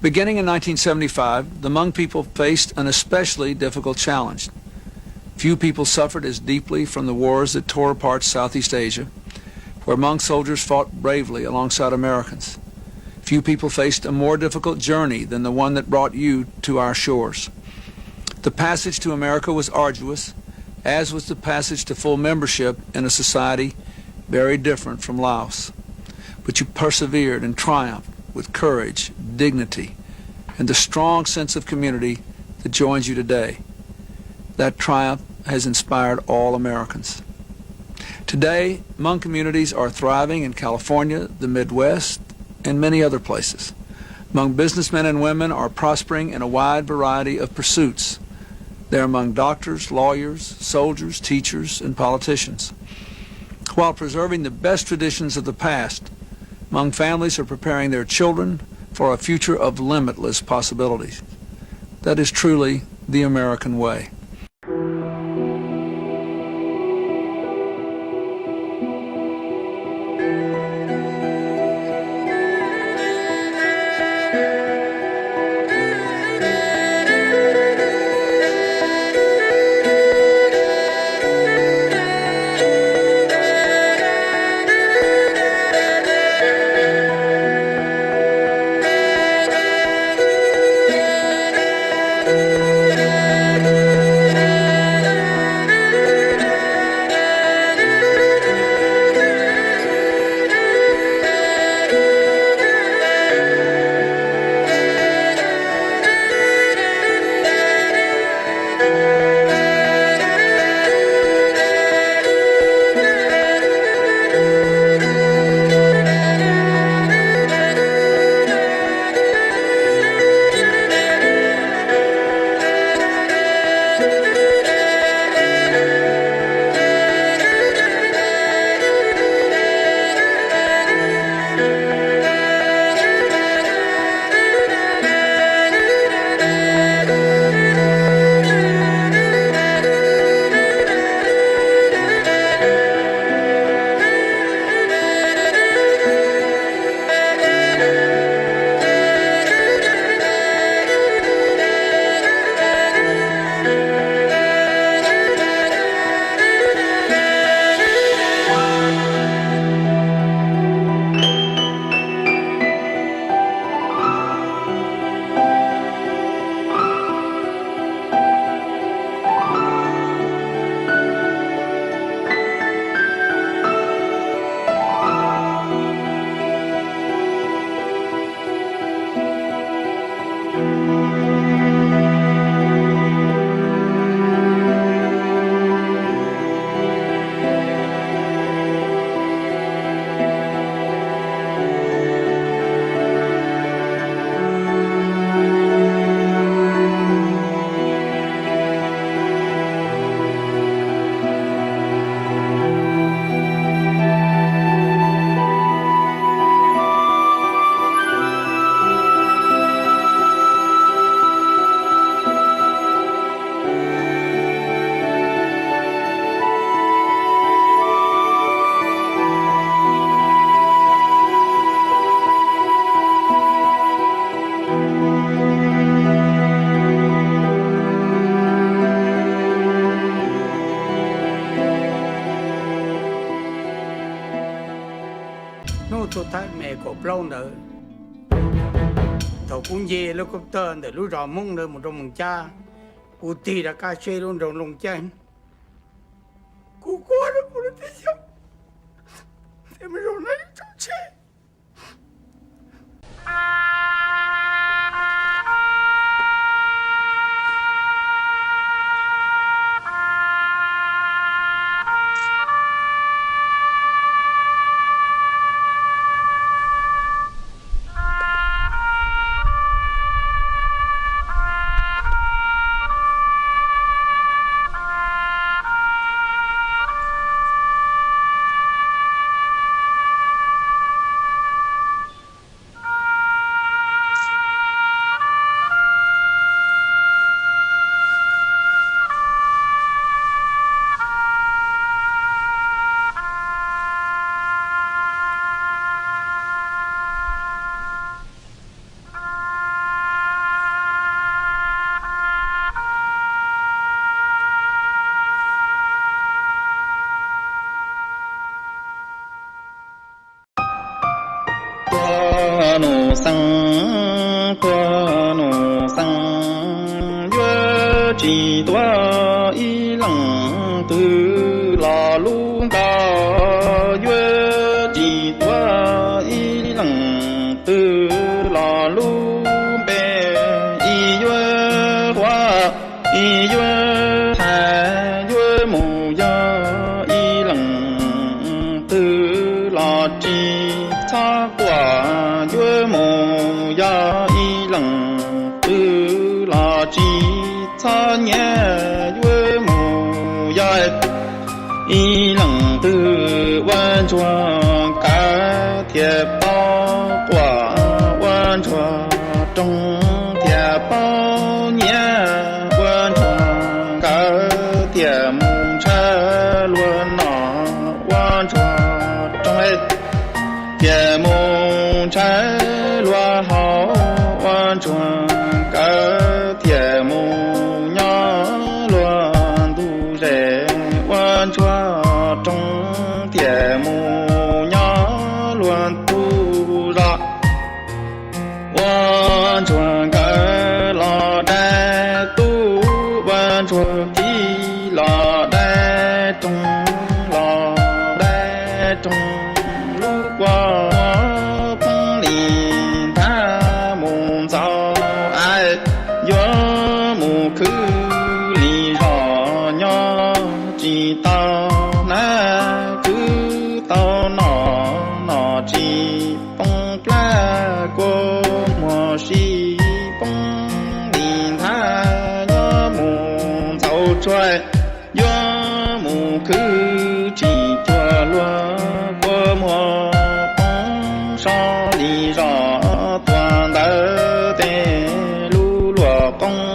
Beginning in 1975, the Hmong people faced an especially difficult challenge. Few people suffered as deeply from the wars that tore apart Southeast Asia, where Hmong soldiers fought bravely alongside Americans. Few people faced a more difficult journey than the one that brought you to our shores. The passage to America was arduous, as was the passage to full membership in a society very different from Laos. But you persevered and triumphed with courage, dignity, and the strong sense of community that joins you today. That triumph has inspired all Americans. Today, Hmong communities are thriving in California, the Midwest, and many other places. Hmong businessmen and women are prospering in a wide variety of pursuits. They're among doctors, lawyers, soldiers, teachers, and politicians. While preserving the best traditions of the past, Hmong families are preparing their children for a future of limitless possibilities. That is truly the American way. tôi thấy mẹ cổ lâu nữa thầu cũng về helicopter để lúc rõ mông nữa một trong một cha cụ tì đã ca xe luôn rồi lồng chân cụ quá nó cũng thế chứ thế mà rồi nó trong xe chỉ tua y lăng từ lò luôn cao yue chỉ tua y lăng từ lò luôn bè y yue hoa y yue thái yue mù ya y lăng từ lò chỉ cha quả yue mù ya y lăng từ lò chỉ cha nhẹ yue mù ya y lăng từ văn chuan cả thiệp bao quả văn chuan trong thiệp bao nhẹ văn chuan cả thiệp mùng cha luôn nọ văn chuan trong hết thiệp mùng cha luôn hậu văn chuan cả thiệp mùng nhỏ luôn tu rẻ văn chuan trong thiệp mùng nhỏ luôn tu ra văn chuan cả lò đai tu văn chuan kỳ lò đai trong lò đai trong lúc qua phong liền tha mùng sao ai gió mù khứ lì rò nhỏ chỉ tao na cứ tao nọ chỉ phong la cô mò si phong liền tha gió mù sao choai gió mù khứ chỉ cho loa cô mò phong sao lì rò toàn đỡ tê lu lùa công